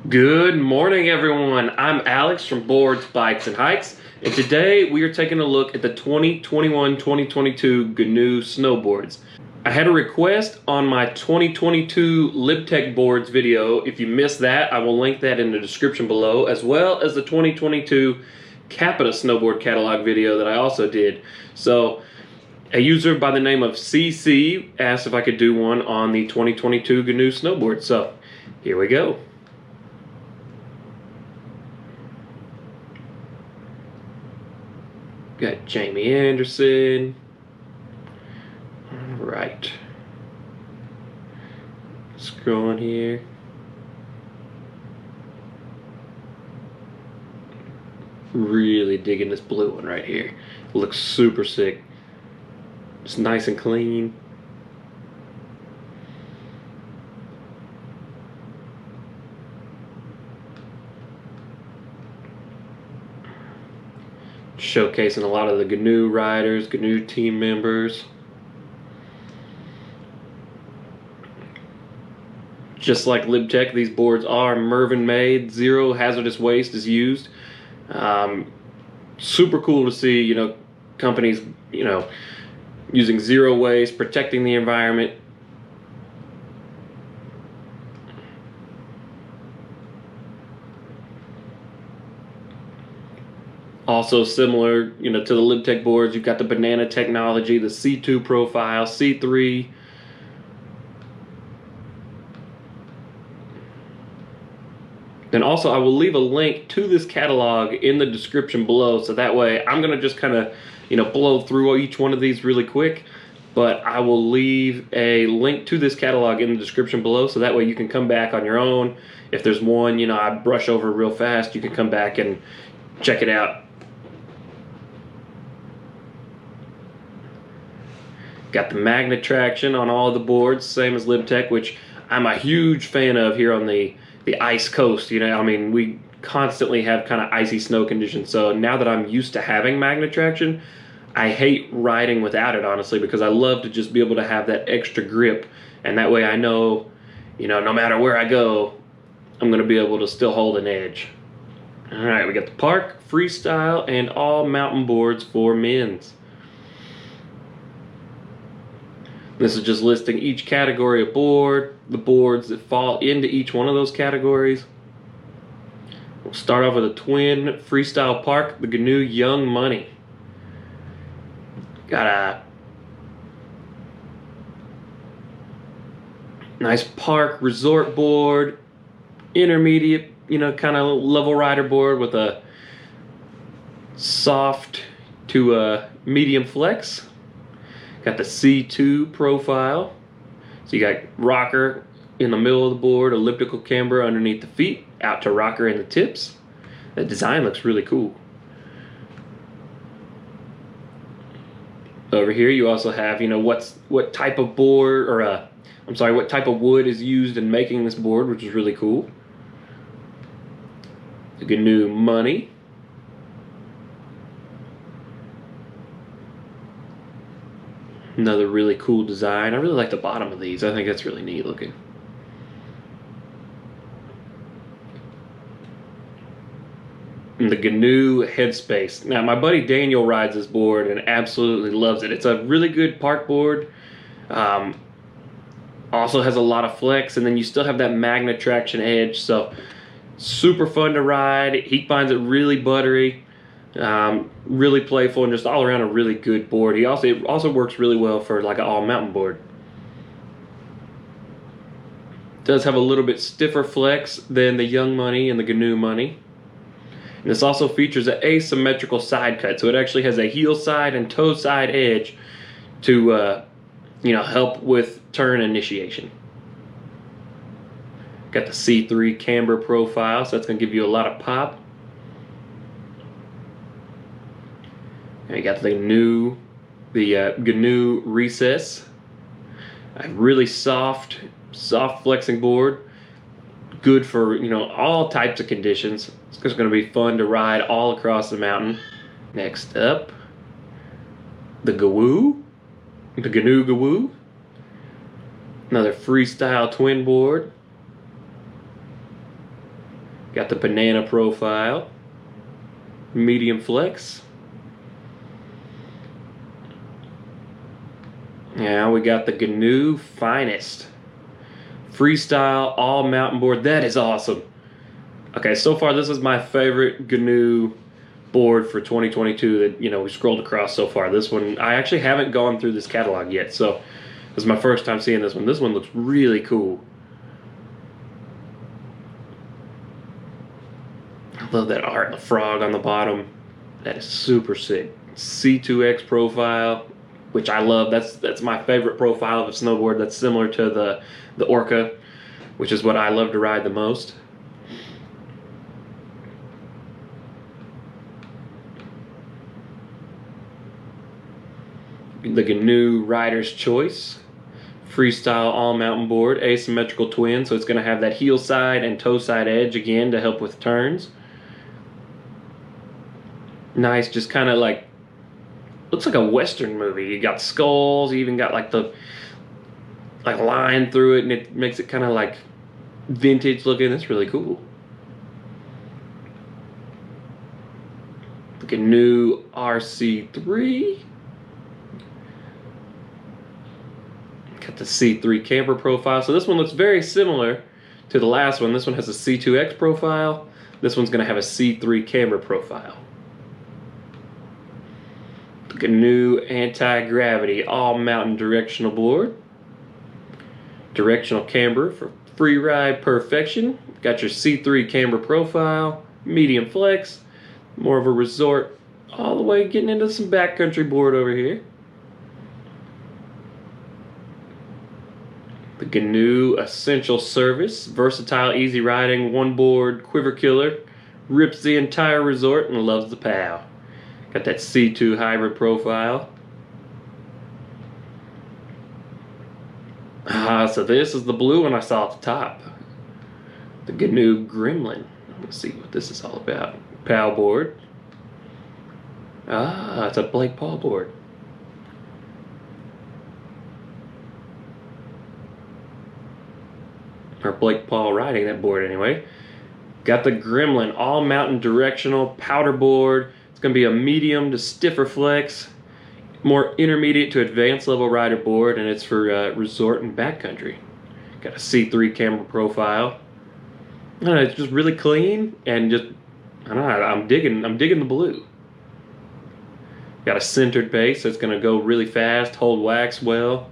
Good morning, everyone. I'm Alex from Boards, Bikes, and Hikes, and today we are taking a look at the 2021-2022 Gnu Snowboards. I had a request on my 2022 LibTech boards video. If you missed that, I will link that in the description below, as well as the 2022 Capita snowboard catalog video that I also did. So a user by the name of CC asked if I could do one on the 2022 Gnu Snowboard. So here we go. Got Jamie Anderson. All right. Scrolling here. Really digging this blue one right here. It looks super sick. It's nice and clean. Showcasing a lot of the Gnu riders, Gnu team members. Just like LibTech, these boards are Mervyn made. Zero hazardous waste is used. Super cool to see, companies, using zero waste, protecting the environment. Also similar, to the LibTech boards, you've got the banana technology, the C2 profile, C3. Then also I will leave a link to this catalog in the description below, so that way I'm gonna just kind of, blow through each one of these really quick, but I will leave a link to this catalog in the description below, so that way you can come back on your own. If there's one, I brush over real fast, you can come back and check it out. Got the magnet traction on all the boards, same as LibTech, which I'm a huge fan of here on the ice coast. We constantly have kind of icy snow conditions, so now that I'm used to having magnet traction, I hate riding without it, honestly, because I love to just be able to have that extra grip, and that way I know, no matter where I go, I'm going to be able to still hold an edge. All right, we got the Park, Freestyle, and all mountain boards for men's. This is just listing each category of board, the boards that fall into each one of those categories. We'll start off with a twin Freestyle Park, the Gnu Young Money. Got a nice park resort board, intermediate, kind of level rider board with a soft to a medium flex. Got the C2 profile. So you got rocker in the middle of the board, elliptical camber underneath the feet, out to rocker in the tips. The design looks really cool. Over here you also have, what type of board, or what type of wood is used in making this board, which is really cool. The Gnu Money. Another really cool design. I really like the bottom of these. I think that's really neat looking. And the Gnu Headspace. Now, my buddy Daniel rides this board and absolutely loves it. It's a really good park board. Also has a lot of flex, and then you still have that magnet traction edge. So super fun to ride. He finds it really buttery. Really playful, and just all around a really good board. It also works really well for like an all mountain board. Does have a little bit stiffer flex than the Young Money and the Gnu Money. And this also features an asymmetrical side cut, so it actually has a heel side and toe side edge to help with turn initiation. Got the C3 camber profile, so that's going to give you a lot of pop. And you got the GNU Recess. A really soft flexing board. Good for, all types of conditions. It's just going to be fun to ride all across the mountain. Next up, the GNU GNU. Another freestyle twin board. Got the banana profile, medium flex. Now we got the Gnu Finest freestyle all mountain board. That is awesome. Okay, so far this is my favorite Gnu board for 2022 that we scrolled across so far. This one, I actually haven't gone through this catalog yet, so this is my first time seeing this one. This one looks really cool. I love that art, the frog on the bottom. That is super sick. C2X profile, which I love. That's my favorite profile of a snowboard. That's similar to the Orca, which is what I love to ride the most. The Gnu Rider's Choice freestyle all mountain board, asymmetrical twin, so it's going to have that heel side and toe side edge again to help with turns. Nice, just kind of like, looks like a Western movie. You got skulls, you even got like the line through it, and it makes it kind of like vintage looking. That's really cool. Like a new RC3. Got the C3 camber profile. So this one looks very similar to the last one. This one has a C2X profile. This one's going to have a C3 camber profile. A new anti-gravity all mountain directional board, directional camber for free ride perfection. Got your C3 camber profile, medium flex, more of a resort, all the way getting into some backcountry board over here. The Gnu Essential Service, versatile, easy riding, one board quiver killer, rips the entire resort and loves the POW. Got that C2 hybrid profile. So this is the blue one I saw at the top. The Gnu Gremlin. Let's see what this is all about. POW board. It's a Blake Paul board. Or Blake Paul riding that board anyway. Got the Gremlin all mountain directional powder board. It's going to be a medium to stiffer flex, more intermediate to advanced level rider board, and it's for resort and backcountry. Got a C3 camera profile. I don't know, it's just really clean and just, I don't know, I'm digging the blue. Got a centered base, so it's going to go really fast, hold wax well.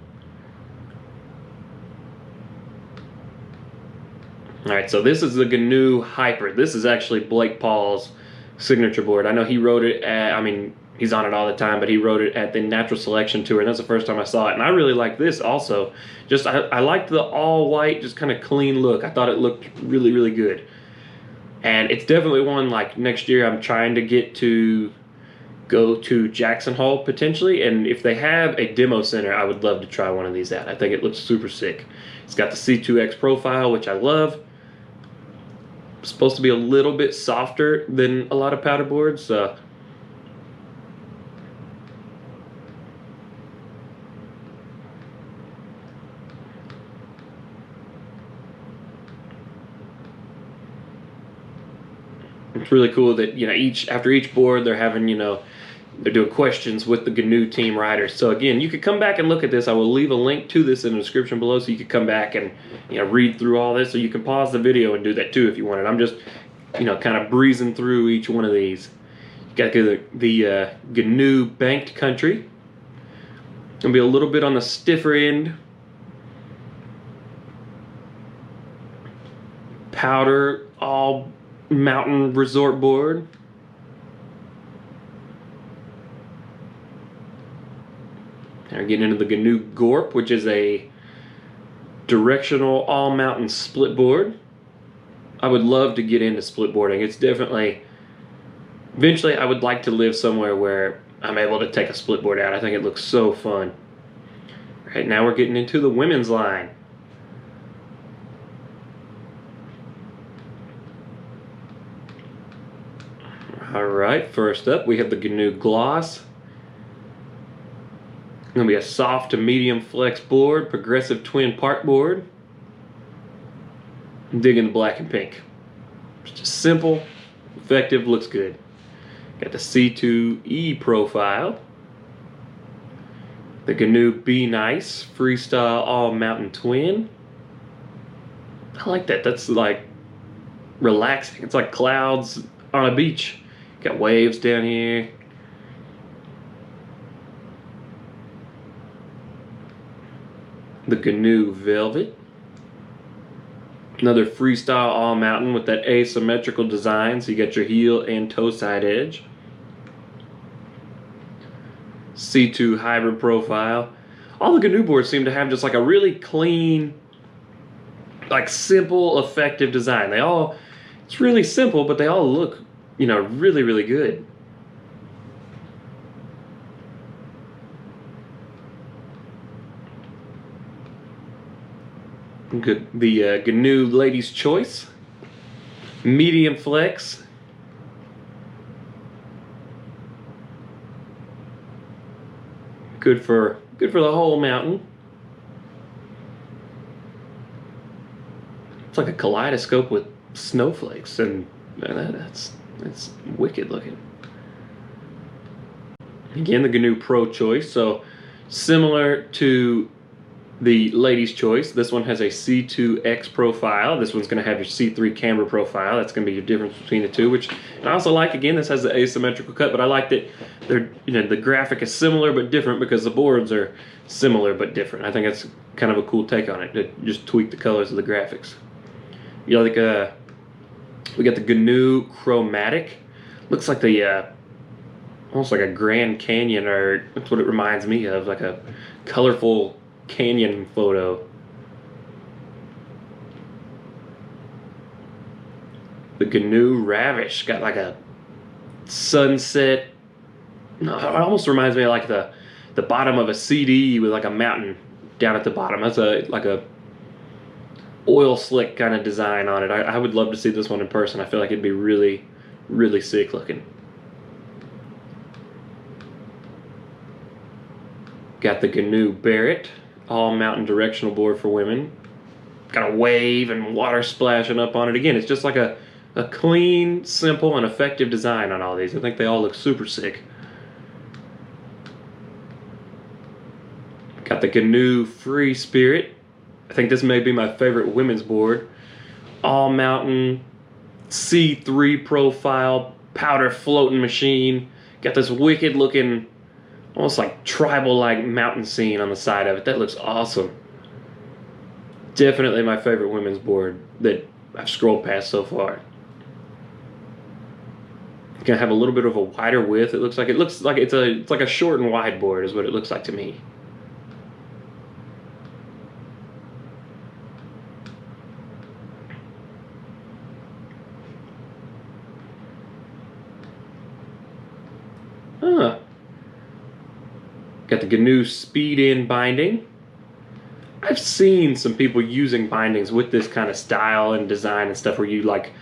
Alright, so this is the Gnu Hyper. This is actually Blake Paul's signature board. I know he rode it at, he's on it all the time, but he rode it at the Natural Selection Tour, and that's the first time I saw it. And I really like this also. Just, I liked the all white, just kind of clean look. I thought it looked really, really good. And it's definitely one, like, next year I'm trying to get to go to Jackson Hole potentially, and if they have a demo center, I would love to try one of these out. I think it looks super sick. It's got the C2X profile, which I love. It's supposed to be a little bit softer than a lot of powder boards. It's really cool that after each board they're having they're doing questions with the Gnu team riders. So again, you could come back and look at this. I will leave a link to this in the description below, so you could come back and read through all this. So you can pause the video and do that too if you wanted. I'm just kind of breezing through each one of these. You got the Gnu Banked Country. Gonna be a little bit on the stiffer end. Powder all mountain resort board. Now we're getting into the Gnu Gorp, which is a directional all mountain split board. I would love to get into split boarding. It's definitely, eventually I would like to live somewhere where I'm able to take a split board out. I think it looks so fun. Right now we're getting into the women's line. Alright, first up we have the Gnu Gloss. Going to be a soft to medium flex board, progressive twin part board. I'm digging the black and pink. It's just simple, effective, looks good. Got the C2E profile. The Gnu Be Nice Freestyle All Mountain Twin. I like that. That's like relaxing. It's like clouds on a beach. Got waves down here. The Gnu Velvet. Another freestyle all mountain with that asymmetrical design, so you got your heel and toe side edge. C2 hybrid profile. All the Gnu boards seem to have just like a really clean, like simple, effective design. It's really simple, but they all look, really, really good. Good. The Gnu Ladies Choice, medium flex. Good for the whole mountain. It's like a kaleidoscope with snowflakes, and that's wicked looking. Again, the Gnu Pro Choice, so similar to the Ladies Choice. This one has a C2X profile. This one's going to have your C3 camber profile. That's going to be your difference between the two, which I also like. Again, this has the asymmetrical cut, but I like that the graphic is similar but different because the boards are similar but different. I think that's kind of a cool take on it, to just tweak the colors of the graphics. We got the GNU Chromatic. Looks like almost like a Grand Canyon, or that's what it reminds me of, like a colorful canyon photo. The GNU Ravish got like a sunset. No, it almost reminds me of like the bottom of a CD with like a mountain down at the bottom. That's like a oil slick kind of design on it. I would love to see this one in person. I feel like it'd be really, really sick looking. Got the GNU Barrett all mountain directional board for women. Got a wave and water splashing up on it. Again, it's just like a clean, simple, and effective design on all these. I think they all look super sick. Got the GNU Free Spirit. I think this may be my favorite women's board. All mountain C3 profile powder floating machine. Got this wicked looking, almost like tribal-like mountain scene on the side of it. That looks awesome. Definitely my favorite women's board that I've scrolled past so far. It's gonna have a little bit of a wider width. It looks like it's like a short and wide board is what it looks like to me. Got the GNU Speed In binding. I've seen some people using bindings with this kind of style and design and stuff where you like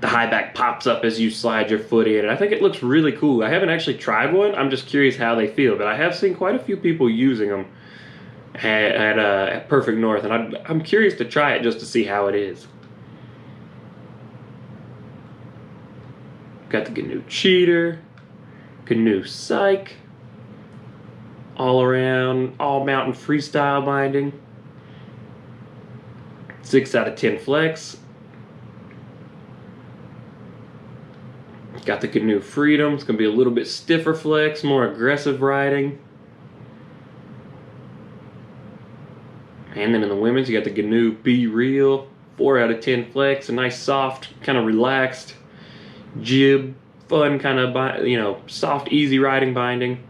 the high back pops up as you slide your foot in, and I think it looks really cool. I haven't actually tried one. I'm just curious how they feel, but I have seen quite a few people using them at Perfect North, and I'm curious to try it just to see how it is. Got the GNU Cheater, GNU Psych. All around, all mountain freestyle binding. 6 out of 10 flex. Got the GNU Freedom. It's going to be a little bit stiffer flex, more aggressive riding. And then in the women's, you got the GNU Be Real. 4 out of 10 flex. A nice soft, kind of relaxed jib. Fun kind of, soft, easy riding binding.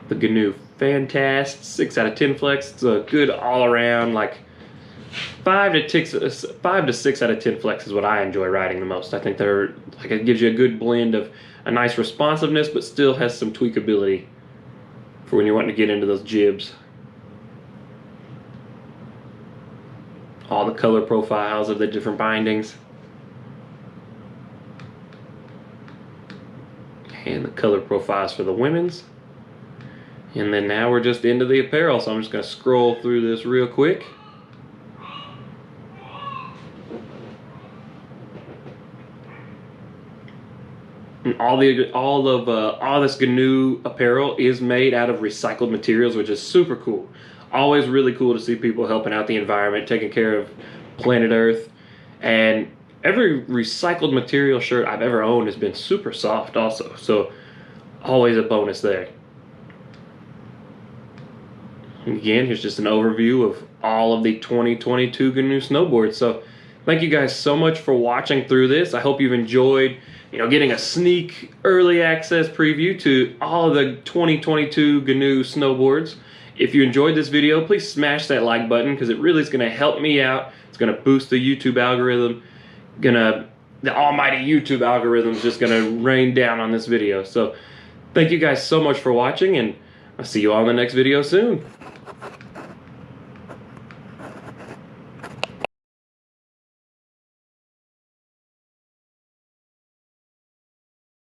The GNU Fantast, 6 out of 10 flex. It's a good all-around, like 5 to 6 out of 10 flex is what I enjoy riding the most. I think it gives you a good blend of a nice responsiveness, but still has some tweakability for when you're wanting to get into those jibs. All the color profiles of the different bindings. And the color profiles for the women's. And then now we're just into the apparel, so I'm just going to scroll through this real quick. And all this Gnu apparel is made out of recycled materials, which is super cool. Always really cool to see people helping out the environment, taking care of planet Earth. And every recycled material shirt I've ever owned has been super soft also. So always a bonus there. And again, here's just an overview of all of the 2022 Gnu snowboards. So thank you guys so much for watching through this. I hope you've enjoyed, getting a sneak early access preview to all of the 2022 Gnu snowboards. If you enjoyed this video, please smash that like button because it really is going to help me out. It's going to boost the YouTube algorithm. The almighty YouTube algorithm is just going to rain down on this video. So thank you guys so much for watching, and I'll see you all in the next video soon.